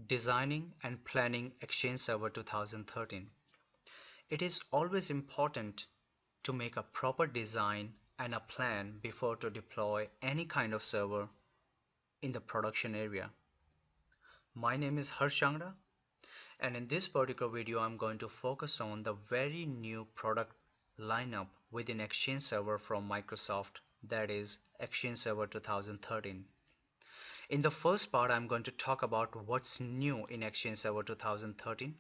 Designing and planning Exchange Server 2013. It is always important to make a proper design and a plan before to deploy any kind of server in the production area. My name is Harsh Changra, and in this particular video I'm going to focus on the very new product lineup within Exchange Server from Microsoft, that is Exchange Server 2013. In the first part, I'm going to talk about what's new in Exchange Server 2013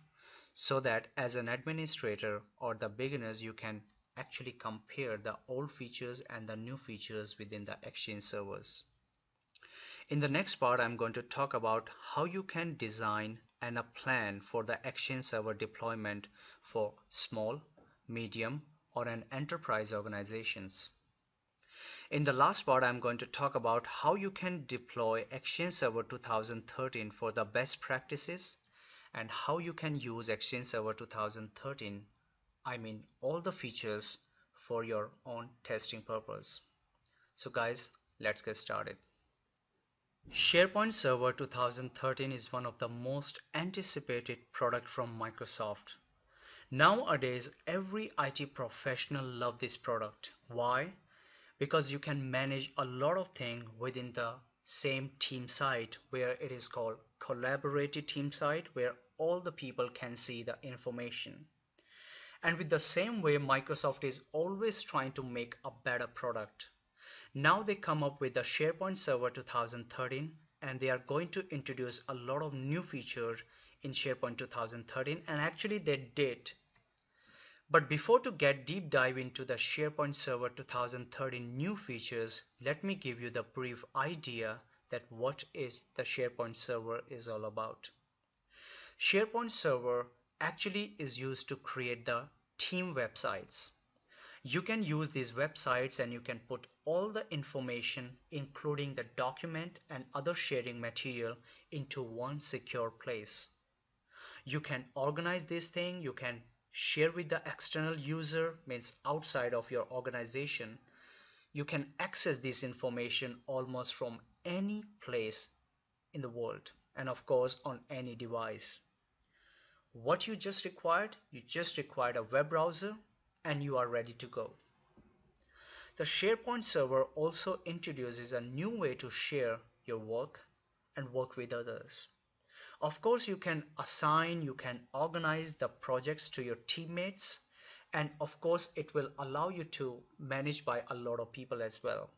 so that as an administrator or the beginners, you can actually compare the old features and the new features within the Exchange servers. In the next part, I'm going to talk about how you can design and a plan for the Exchange Server deployment for small, medium, or an enterprise organizations. In the last part, I'm going to talk about how you can deploy Exchange Server 2013 for the best practices and how you can use Exchange Server 2013, all the features for your own testing purpose. So guys, let's get started. SharePoint Server 2013 is one of the most anticipated product from Microsoft. Nowadays, every IT professional loves this product. Why? Because you can manage a lot of things within the same team site, where it is called collaborative team site, where all the people can see the information. And with the same way, Microsoft is always trying to make a better product. Now they come up with the SharePoint Server 2013, and they are going to introduce a lot of new features in SharePoint 2013, and actually they did. But before to get deep dive into the SharePoint Server 2013 new features, let me give you the brief idea that what is the SharePoint Server is all about. SharePoint Server actually is used to create the team websites. You can use these websites and you can put all the information, including the document and other sharing material, into one secure place. You can organize this thing, you can share with the external user, means outside of your organization. You can access this information almost from any place in the world, and of course on any device. What you just required a web browser and you are ready to go. The SharePoint server also introduces a new way to share your work and work with others. Of course, you can assign, you can organize the projects to your teammates, and of course, it will allow you to manage by a lot of people as well.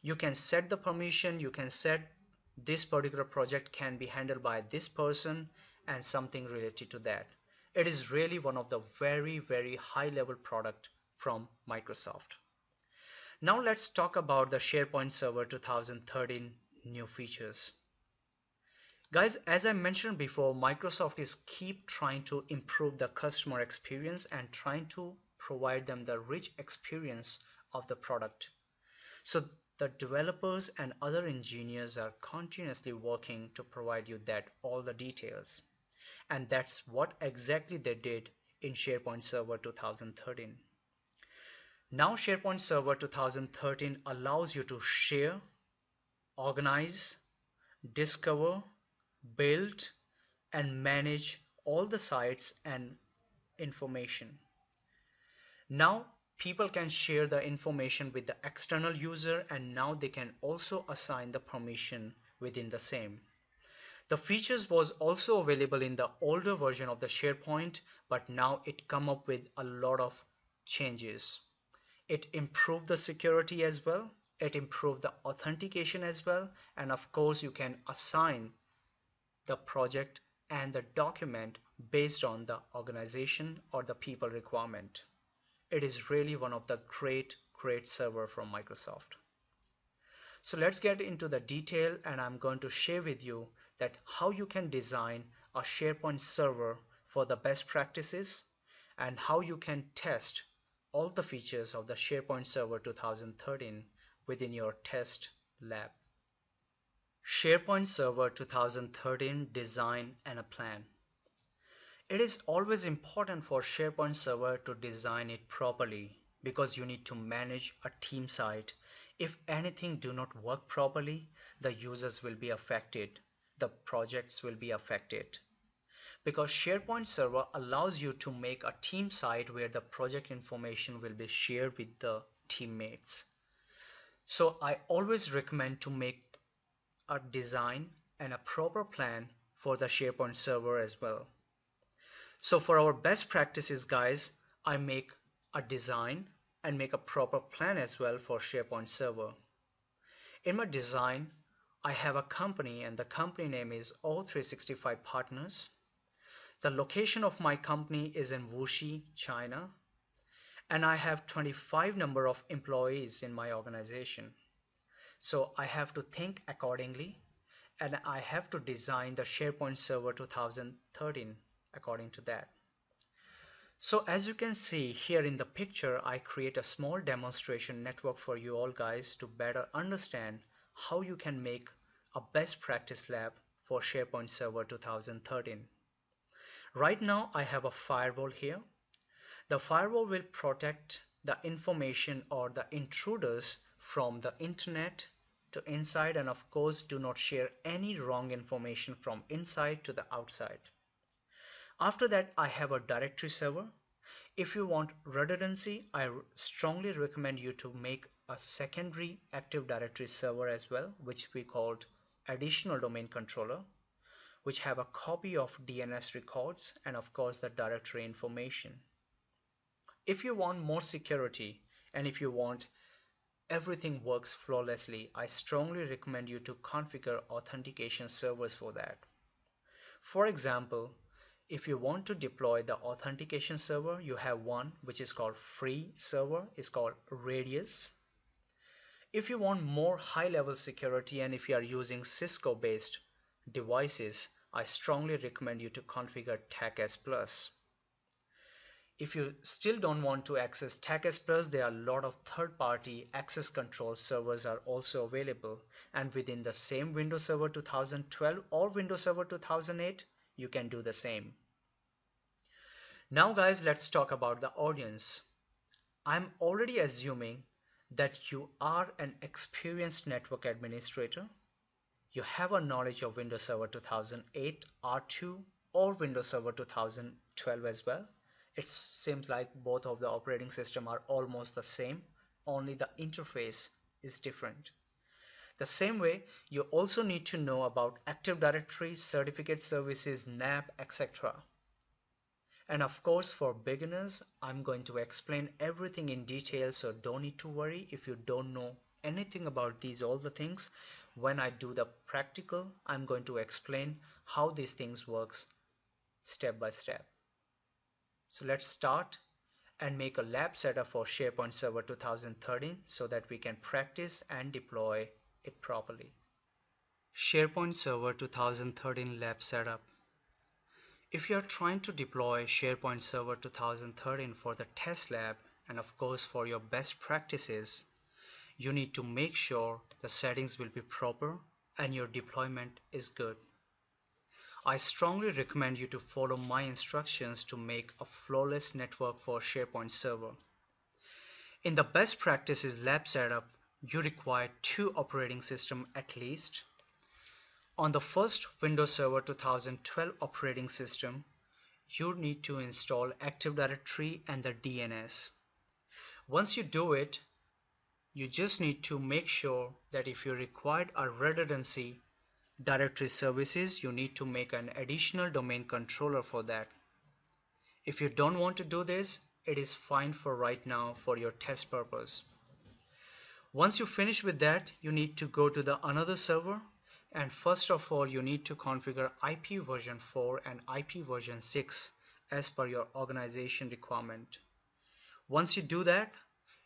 You can set the permission, you can set this particular project can be handled by this person and something related to that. It is really one of the very high level product from Microsoft. Now let's talk about the SharePoint Server 2013 new features. Guys, as I mentioned before, Microsoft is keep trying to improve the customer experience and trying to provide them the rich experience of the product. So the developers and other engineers are continuously working to provide you that all the details. And that's what exactly they did in SharePoint Server 2013. Now SharePoint Server 2013 allows you to share, organize, discover, build, and manage all the sites and information. Now people can share the information with the external user, and now they can also assign the permission within the same. The features was also available in the older version of the SharePoint, but now it come up with a lot of changes. It improved the security as well, it improved the authentication as well, and of course you can assign the project and the document based on the organization or the people requirement. It is really one of the great server from Microsoft. So let's get into the detail, and I'm going to share with you that how you can design a SharePoint server for the best practices and how you can test all the features of the SharePoint Server 2013 within your test lab. SharePoint Server 2013 design and a plan. It is always important for SharePoint Server to design it properly because you need to manage a team site. If anything do not work properly, the users will be affected. the projects will be affected. Because SharePoint Server allows you to make a team site where the project information will be shared with the teammates. So I always recommend to make a design and a proper plan for the SharePoint Server as well. So for our best practices, guys, I make a design and make a proper plan as well for SharePoint Server. In my design, I have a company and the company name is O365 Partners. The location of my company is in Wuxi, China, and I have 25 number of employees in my organization. So I have to think accordingly, and I have to design the SharePoint Server 2013 according to that. So as you can see here in the picture, I create a small demonstration network for you all guys to better understand how you can make a best practice lab for SharePoint Server 2013. Right now I have a firewall here. The firewall will protect the information or the intruders from the internet to inside, and of course do not share any wrong information from inside to the outside. After that, I have a directory server. If you want redundancy, I strongly recommend you to make a secondary Active Directory server as well, which we called additional domain controller, which have a copy of DNS records and of course the directory information. If you want more security and if you want everything works flawlessly, I strongly recommend you to configure authentication servers for that. For example, if you want to deploy the authentication server, you have one which is called free server, is called Radius. If you want more high-level security and if you are using Cisco-based devices, I strongly recommend you to configure TACS Plus. If you still don't want to access TACS Plus, there are a lot of third-party access control servers are also available, and within the same Windows Server 2012 or Windows Server 2008, you can do the same. Now guys, let's talk about the audience. I'm already assuming that you are an experienced network administrator. You have a knowledge of Windows Server 2008 R2 or Windows Server 2012 as well. It seems like both of the operating system are almost the same, only the interface is different. The same way, you also need to know about Active Directory, certificate services, NAP, etc. And of course, for beginners, I'm going to explain everything in detail, so don't need to worry if you don't know anything about these all the things. When I do the practical, I'm going to explain how these things works step by step. So let's start and make a lab setup for SharePoint Server 2013 so that we can practice and deploy it properly. SharePoint Server 2013 lab setup. If you are trying to deploy SharePoint Server 2013 for the test lab and of course for your best practices, you need to make sure the settings will be proper and your deployment is good. I strongly recommend you to follow my instructions to make a flawless network for SharePoint Server. In the best practices lab setup, you require 2 operating systems at least. On the first Windows Server 2012 operating system, you need to install Active Directory and the DNS. Once you do it, you just need to make sure that if you require a redundancy directory services, you need to make an additional domain controller for that. If you don't want to do this, it is fine for right now for your test purpose. Once you finish with that, you need to go to the another server, and first of all you need to configure IP version 4 and IP version 6 as per your organization requirement. Once you do that,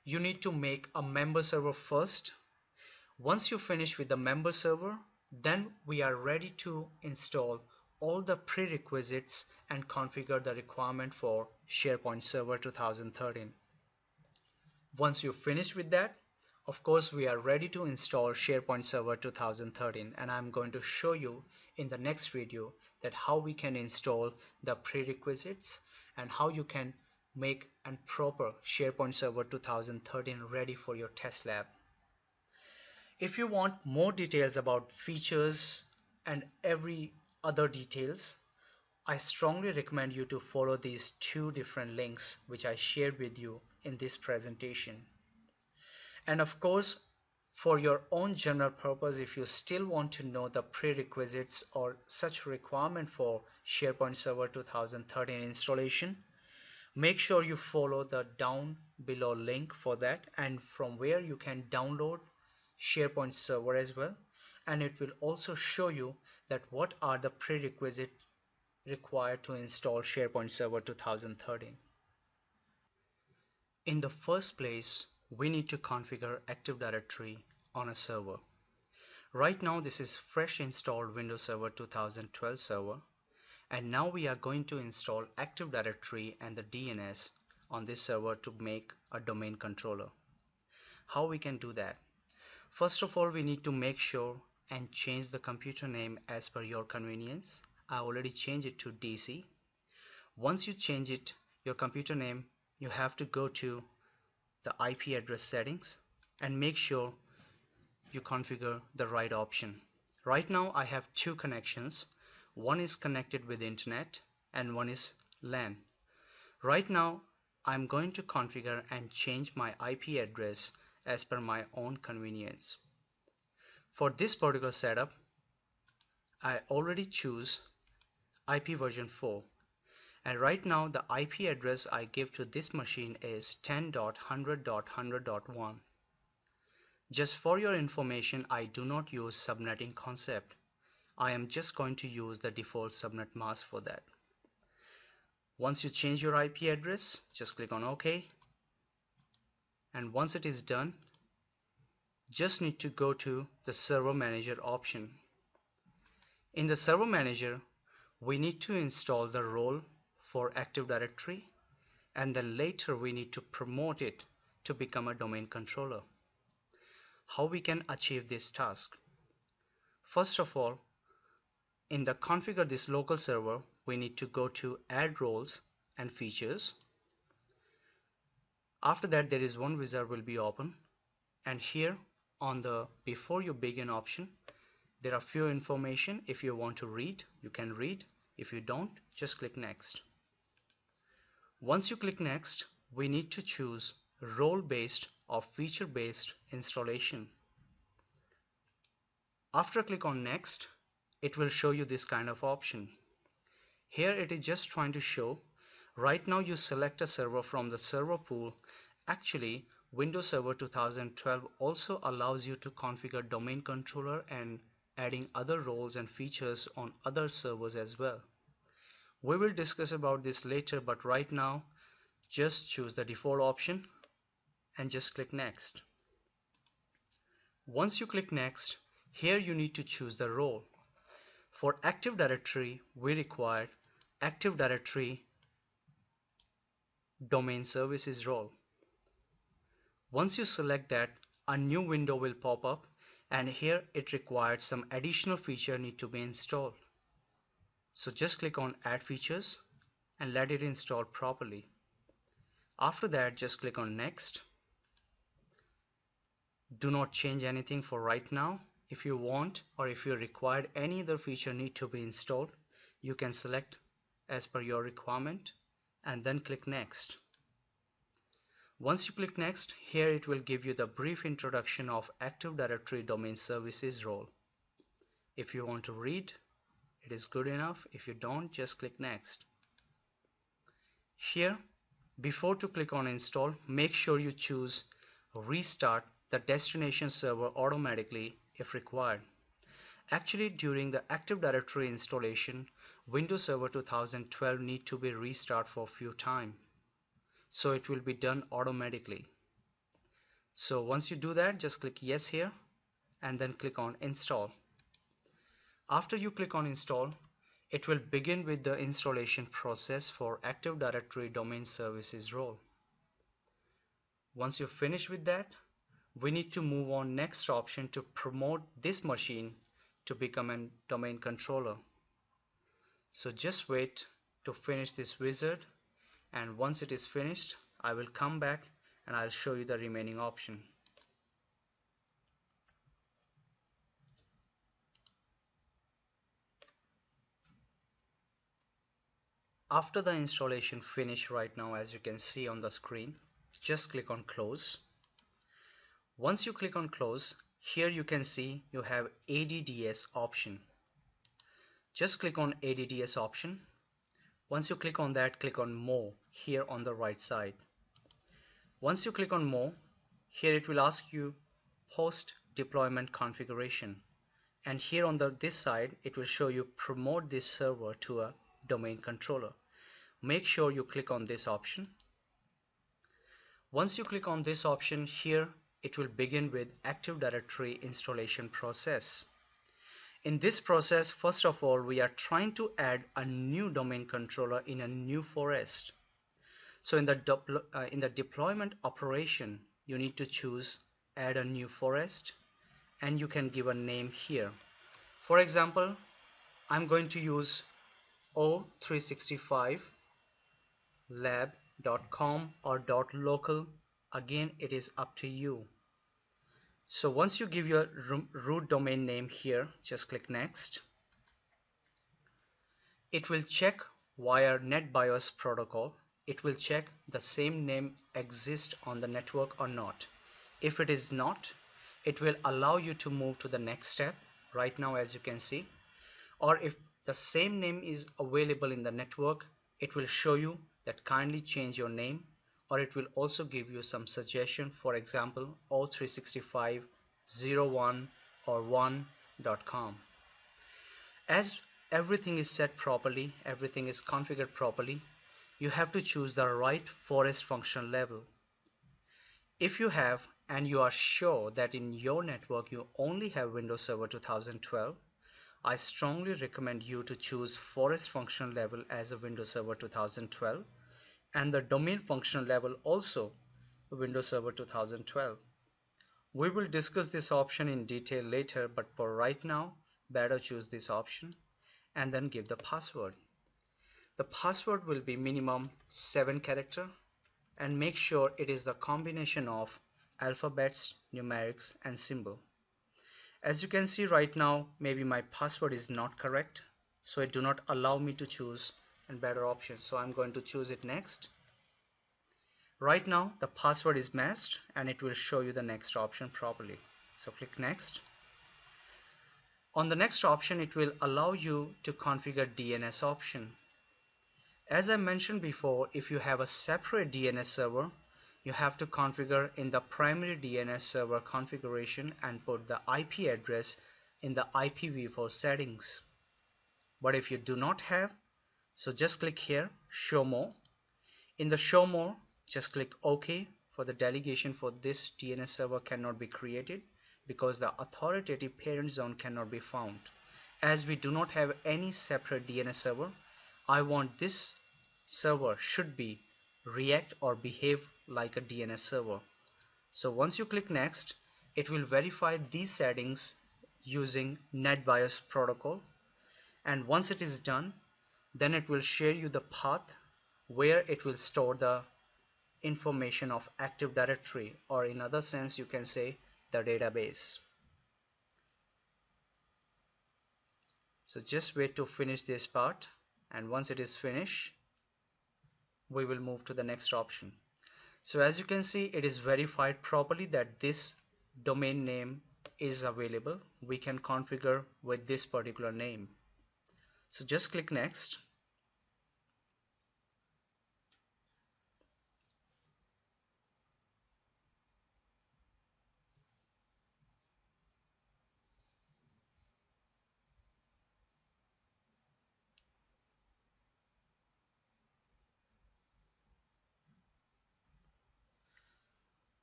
you need to make a member server first. Once you finish with the member server, then we are ready to install all the prerequisites and configure the requirement for SharePoint Server 2013. Once you finish with that, of course we are ready to install SharePoint Server 2013, and I'm going to show you in the next video that how we can install the prerequisites and how you can make a proper SharePoint Server 2013 ready for your test lab. If you want more details about features and every other details, I strongly recommend you to follow these two different links which I shared with you in this presentation. And of course, for your own general purpose, if you still want to know the prerequisites or such requirement for SharePoint Server 2013 installation, make sure you follow the down below link for that, and from where you can download SharePoint Server as well, and it will also show you that what are the prerequisites required to install SharePoint Server 2013. In the first place, we need to configure Active Directory on a server. Right now this is fresh installed Windows Server 2012 server, and now we are going to install Active Directory and the DNS on this server to make a domain controller. How we can do that? First of all, we need to make sure and change the computer name as per your convenience. I already changed it to DC. Once you change it, your computer name, you have to go to the IP address settings and make sure you configure the right option. Right now I have two connections. One is connected with internet and one is LAN. Right now I'm going to configure and change my IP address as per my own convenience. For this particular setup, I already choose IP version 4. And right now the IP address I give to this machine is 10.100.100.1. Just for your information, I do not use subnetting concept. I am just going to use the default subnet mask for that. Once you change your IP address, just click on OK. And once it is done, just need to go to the Server Manager option. In the Server Manager, we need to install the role for Active Directory, and then later we need to promote it to become a domain controller. How we can achieve this task? First of all, in the configure this local server, we need to go to add roles and features. After that, there is one wizard will be open, and here on the before you begin option, there are few information. If you want to read, you can read. If you don't, just click next. Once you click next, we need to choose role-based or feature-based installation. After click on next, it will show you this kind of option. Here it is just trying to show, right now you select a server from the server pool. Actually, Windows Server 2012 also allows you to configure domain controller and adding other roles and features on other servers as well. We will discuss about this later, but right now just choose the default option and just click next. Once you click next, here you need to choose the role. For Active Directory, we require Active Directory Domain Services role. Once you select that, a new window will pop up, and here it required some additional feature need to be installed. So just click on Add Features and let it install properly. After that, just click on Next. Do not change anything for right now. If you want or if you required any other feature need to be installed, you can select as per your requirement and then click Next. Once you click Next, here it will give you the brief introduction of Active Directory Domain Services role. If you want to read, it is good enough. If you don't, just click Next. Here, before to click on Install, make sure you choose Restart the destination server automatically if required. Actually, during the Active Directory installation, Windows Server 2012 need to be restarted for a few times. So it will be done automatically. So once you do that, just click Yes here and then click on Install. After you click on Install, it will begin with the installation process for Active Directory Domain Services role. Once you finish with that, we need to move on next option to promote this machine to become a domain controller. So just wait to finish this wizard, and once it is finished, I will come back and I'll show you the remaining option. after the installation finish right now, as you can see on the screen, just click on close. Once you click on close, here you can see you have ADDS option. Just click on ADDS option. Once you click on that, click on more here on the right side. Once you click on more, here it will ask you post deployment configuration, and here on this side it will show you promote this server to a domain controller. Make sure you click on this option. Once you click on this option, here it will begin with Active Directory installation process. In this process, first of all, we are trying to add a new domain controller in a new forest. So in the deployment operation, you need to choose add a new forest, and you can give a name here. For example, I'm going to use o365 lab.com or .local. Again, it is up to you. So once you give your root domain name here, just click next. It will check via NetBIOS protocol. It will check the same name exists on the network or not. If it is not, it will allow you to move to the next step right now, as you can see. Or if the same name is available in the network, it will show you that kindly change your name, or it will also give you some suggestion, for example o365 01 or 1.com. As everything is set properly, everything is configured properly, you have to choose the right forest function level. If you have and you are sure that in your network you only have Windows Server 2012, I strongly recommend you to choose forest function level as a Windows Server 2012 and the domain function level also Windows Server 2012. We will discuss this option in detail later, but for right now, better choose this option and then give the password. The password will be minimum 7 character, and make sure it is the combination of alphabets, numerics and symbol. As you can see right now, maybe my password is not correct, so it do not allow me to choose a better option, so I'm going to choose it next. Right now the password is matched and it will show you the next option properly, so click next. On the next option, it will allow you to configure DNS option. As I mentioned before, if you have a separate DNS server, you have to configure in the primary DNS server configuration and put the IP address in the IPv4 settings. But if you do not have, so just click here, show more. In the show more, just click OK. For the delegation for this DNS server cannot be created because the authoritative parent zone cannot be found. As we do not have any separate DNS server, I want this server should be react or behave like a DNS server. So once you click next, it will verify these settings using NetBIOS protocol, and once it is done, then it will share you the path where it will store the information of Active Directory, or in other sense you can say the database. So just wait to finish this part, and once it is finished, we will move to the next option. So as you can see, it is verified properly that this domain name is available. We can configure with this particular name. So just click next.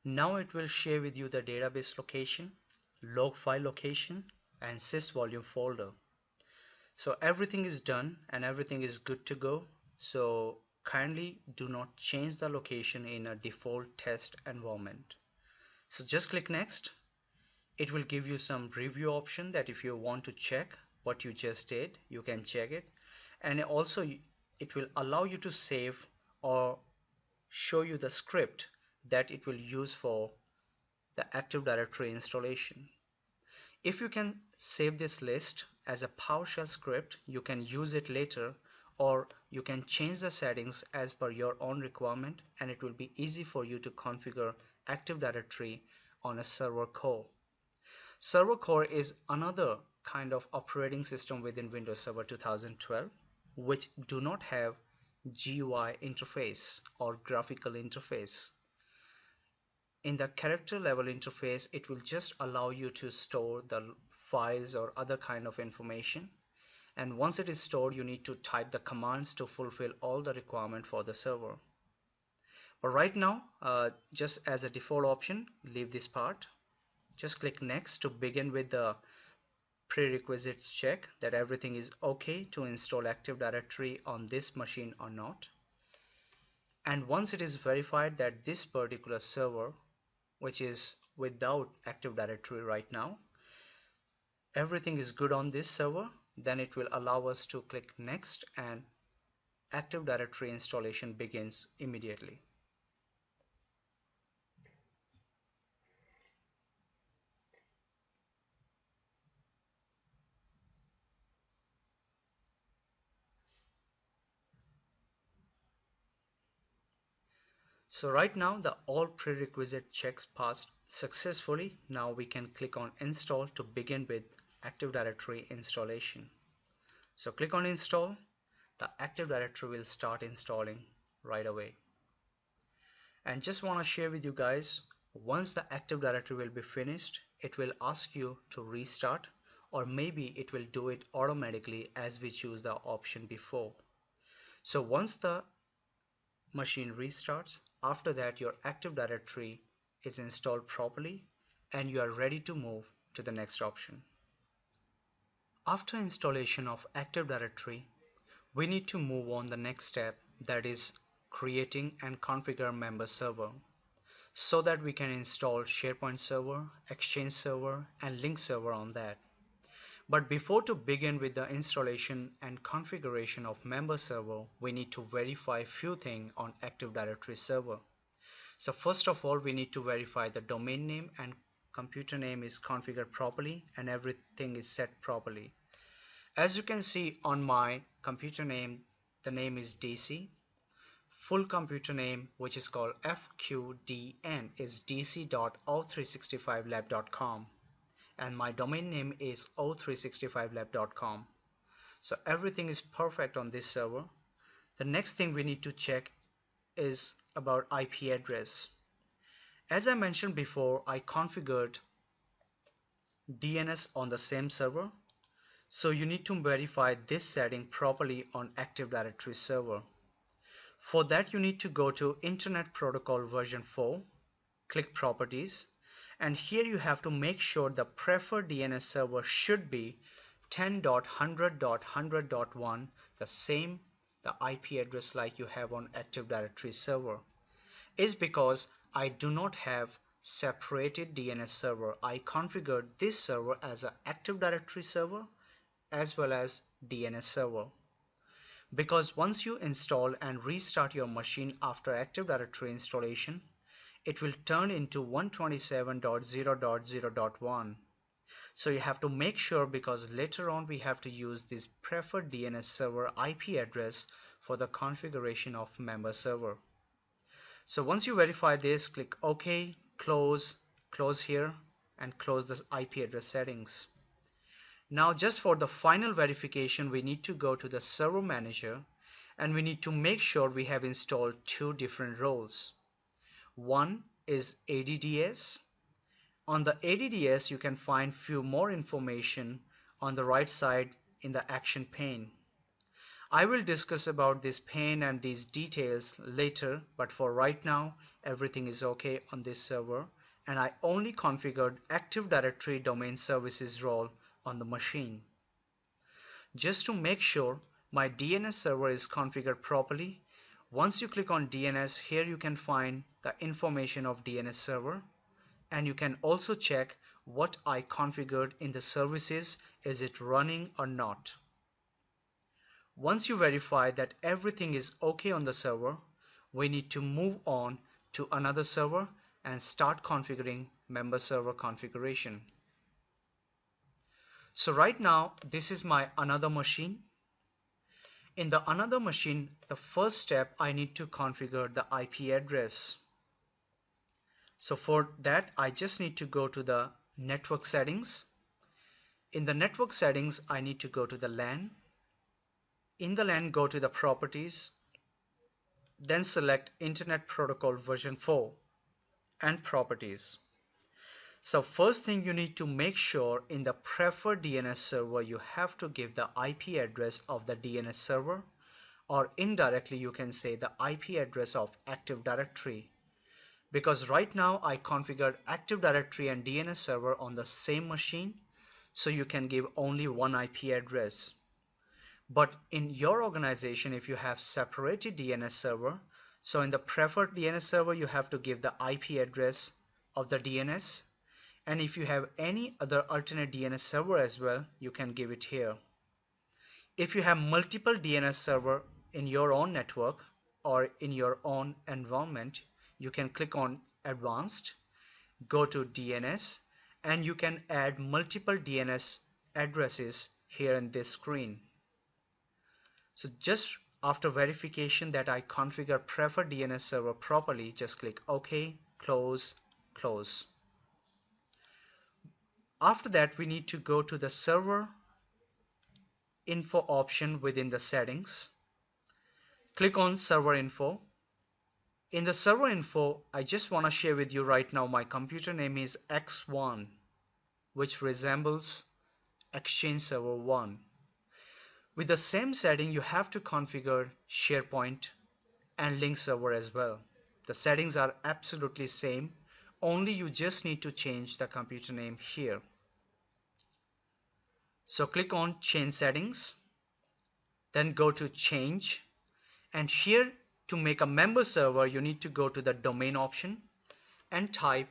Now it will share with you the database location, log file location and sys volume folder. So everything is done and everything is good to go. So kindly do not change the location in a default test environment. So just click next. It will give you some review option that if you want to check what you just did, you can check it. And also it will allow you to save or show you the script that it will use for the Active Directory installation. If you can save this list as a PowerShell script, you can use it later, or you can change the settings as per your own requirement, and it will be easy for you to configure Active Directory on a server core. Server core is another kind of operating system within Windows Server 2012 which do not have GUI interface or graphical interface. In the character level interface, it will just allow you to store the files or other kind of information, and once it is stored you need to type the commands to fulfill all the requirement for the server. But right now, just as a default option, leave this part. Just click next to begin with the prerequisites check that everything is okay to install Active Directory on this machine or not. And once it is verified that this particular server, which is without Active Directory right now, everything is good on this server, then it will allow us to click next and Active Directory installation begins immediately. So right now the all prerequisite checks passed successfully. Now we can click on install to begin with Active Directory installation. So click on install. The Active Directory will start installing right away. And just want to share with you guys, once the Active Directory will be finished, it will ask you to restart, or maybe it will do it automatically as we choose the option before. So once the machine restarts, after that your Active Directory is installed properly and you are ready to move to the next option. After installation of Active Directory, we need to move on the next step, that is creating and configure member server, so that we can install SharePoint Server, Exchange Server and Link Server on that. But before to begin with the installation and configuration of member server, we need to verify few things on Active Directory server. So first of all, we need to verify the domain name and computer name is configured properly and everything is set properly. As you can see on my computer name, the name is DC. Full computer name, which is called FQDN, is dc.o365lab.com, and my domain name is o365lab.com. So everything is perfect on this server. The next thing we need to check is about IP address. As I mentioned before, I configured DNS on the same server, so you need to verify this setting properly on Active Directory server. For that you need to go to Internet Protocol version 4, click Properties, and here you have to make sure the preferred DNS server should be 10.100.100.1, the same the IP address like you have on Active Directory server. Is because I do not have separated DNS server. I configured this server as an Active Directory server as well as DNS server. Because once you install and restart your machine after Active Directory installation, it will turn into 127.0.0.1. So you have to make sure, because later on we have to use this preferred DNS server IP address for the configuration of member server. So once you verify this, click OK, close here, and close the IP address settings. Now just for the final verification, we need to go to the server manager and we need to make sure we have installed two different roles. One is ADDS. On the ADDS you can find few more information on the right side in the action pane. I will discuss about this pane and these details later, but for right now everything is okay on this server, and I only configured Active Directory Domain Services role on the machine. Just to make sure my DNS server is configured properly, once you click on DNS, here you can find the information of DNS server, and you can also check what I configured in the services, is it running or not. Once you verify that everything is okay on the server, we need to move on to another server and start configuring member server configuration. So right now this is my another machine, In the another machine, the first step, I need to configure the IP address. So for that, I just need to go to the network settings. In the network settings, I need to go to the LAN. In the LAN, go to the properties, then select Internet Protocol version 4 and properties. So first thing, you need to make sure in the preferred DNS server you have to give the IP address of the DNS server, or indirectly you can say the IP address of Active Directory, because right now I configured Active Directory and DNS server on the same machine, so you can give only one IP address. But in your organization, if you have separated DNS server, so in the preferred DNS server you have to give the IP address of the DNS, and if you have any other alternate DNS server as well, you can give it here. If you have multiple DNS server in your own network or in your own environment, you can click on Advanced, go to DNS, and you can add multiple DNS addresses here in this screen. So just after verification that I configure preferred DNS server properly, just click OK, close, close. After that, we need to go to the server info option within the settings. Click on server info. In the server info, I just want to share with you right now my computer name is X1, which resembles Exchange Server 1. With the same setting, you have to configure SharePoint and link server as well. The settings are absolutely same, only you just need to change the computer name here. So click on change settings, then go to change, and here to make a member server you need to go to the domain option and type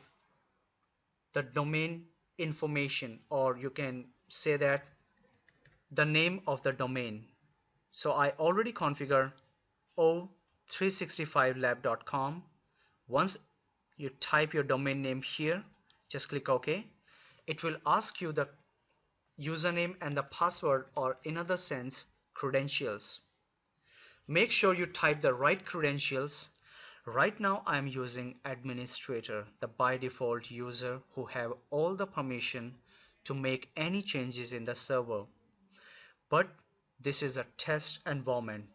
the domain information, or you can say that the name of the domain. So I already configure o365lab.com. Once you type your domain name here, just click OK. It will ask you the username and the password, or in other sense, credentials. Make sure you type the right credentials. Right now I am using administrator, the by default user who have all the permission to make any changes in the server. But this is a test environment.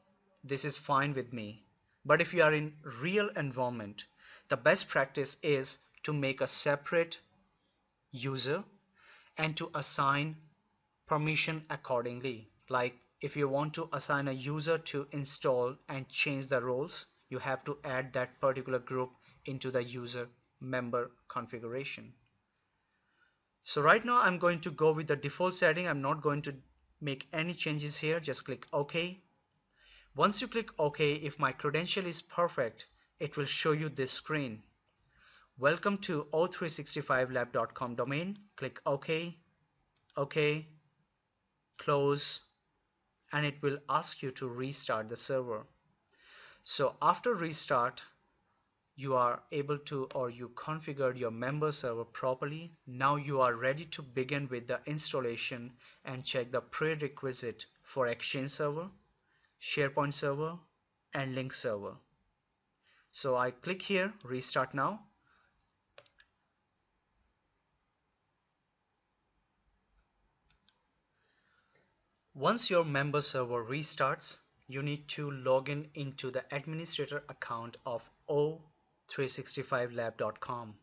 This is fine with me. But if you are in real environment, the best practice is to make a separate user and to assign permission accordingly. Like if you want to assign a user to install and change the roles, you have to add that particular group into the user member configuration. So right now I'm going to go with the default setting. I'm not going to make any changes here. Just click OK. Once you click OK, if my credential is perfect, it will show you this screen. Welcome to o365lab.com domain. Click OK, OK, close, and it will ask you to restart the server. So after restart, you are able to, or you configured your member server properly. Now you are ready to begin with the installation and check the prerequisite for Exchange Server, SharePoint Server, and Link Server. So I click here, restart now. Once your member server restarts, you need to log in into the administrator account of o365lab.com.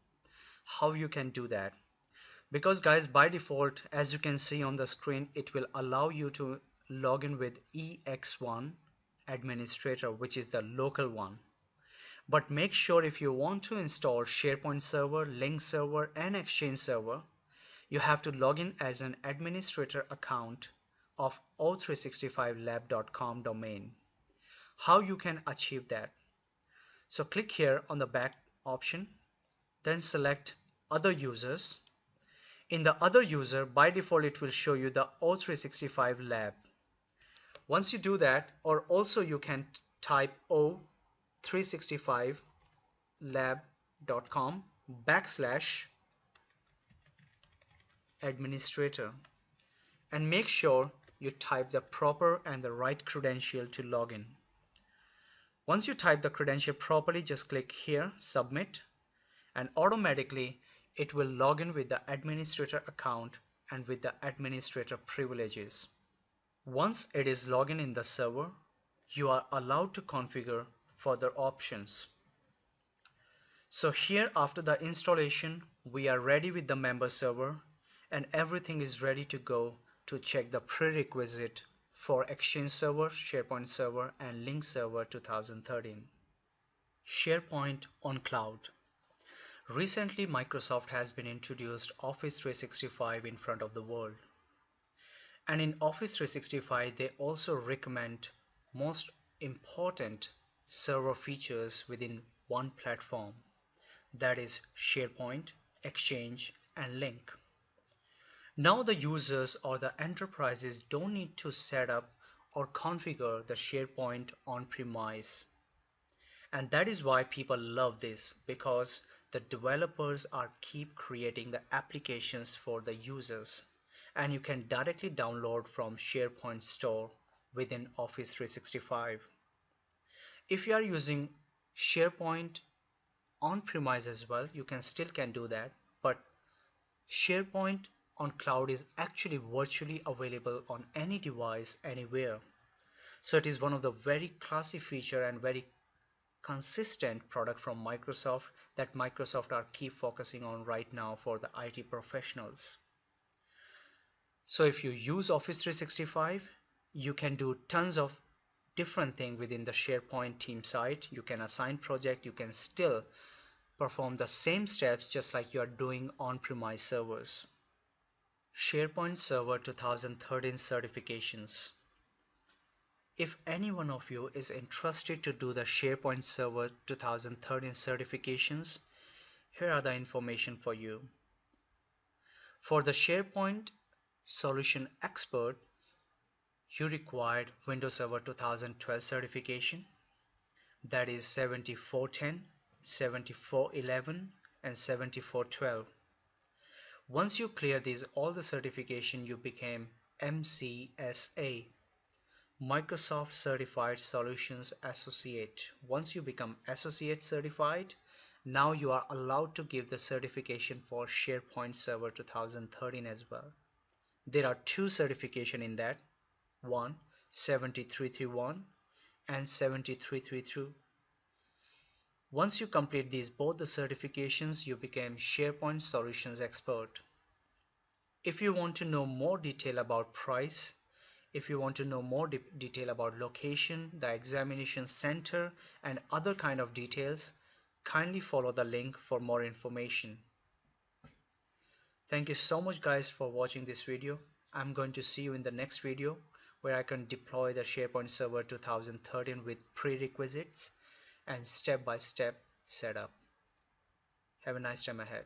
How you can do that? Because guys, by default, as you can see on the screen, it will allow you to log in with EX1 administrator, which is the local one. But make sure if you want to install SharePoint server, Link server, and Exchange server, you have to log in as an administrator account of o365lab.com domain. How you can achieve that? So click here on the back option, then select other users. In the other user, by default it will show you the o365 lab. Once you do that, or also you can type o365lab.com/administrator and make sure you type the proper and the right credential to log in. Once you type the credential properly, just click here, Submit, and automatically it will log in with the administrator account and with the administrator privileges. Once it is logged in the server, you are allowed to configure further options. So here, after the installation, we are ready with the member server and everything is ready to go to check the prerequisite for Exchange Server, SharePoint Server, and Link Server 2013. SharePoint on Cloud. Recently, Microsoft has been introduced Office 365 in front of the world. And in Office 365, they also recommend most important server features within one platform, that is SharePoint, Exchange, and Link. Now the users or the enterprises don't need to set up or configure the SharePoint on-premise. And that is why people love this, because the developers are keep creating the applications for the users, and you can directly download from SharePoint store within Office 365. If you are using SharePoint on-premise as well, you can do that, but SharePoint on cloud is actually virtually available on any device anywhere. So it is one of the very classy feature and very consistent product from Microsoft that Microsoft are keep focusing on right now for the IT professionals. So if you use Office 365, you can do tons of different things within the SharePoint team site. You can assign project, you can still perform the same steps just like you are doing on-premise servers. SharePoint Server 2013 certifications. If any one of you is interested to do the SharePoint Server 2013 certifications, here are the information for you. For the SharePoint Solution Expert, you required Windows Server 2012 certification, that is 7410, 7411, and 7412. Once you clear all the certification, you became MCSA, Microsoft Certified Solutions Associate. Once you become Associate Certified, now you are allowed to give the certification for SharePoint Server 2013 as well. There are two certifications in that, one 7331 and 7332. Once you complete both the certifications, you become SharePoint Solutions Expert. If you want to know more detail about price, if you want to know more detail about location, the examination center, and other kind of details, kindly follow the link for more information. Thank you so much guys for watching this video. I'm going to see you in the next video where I can deploy the SharePoint Server 2013 with prerequisites and step-by-step setup. Have a nice time ahead.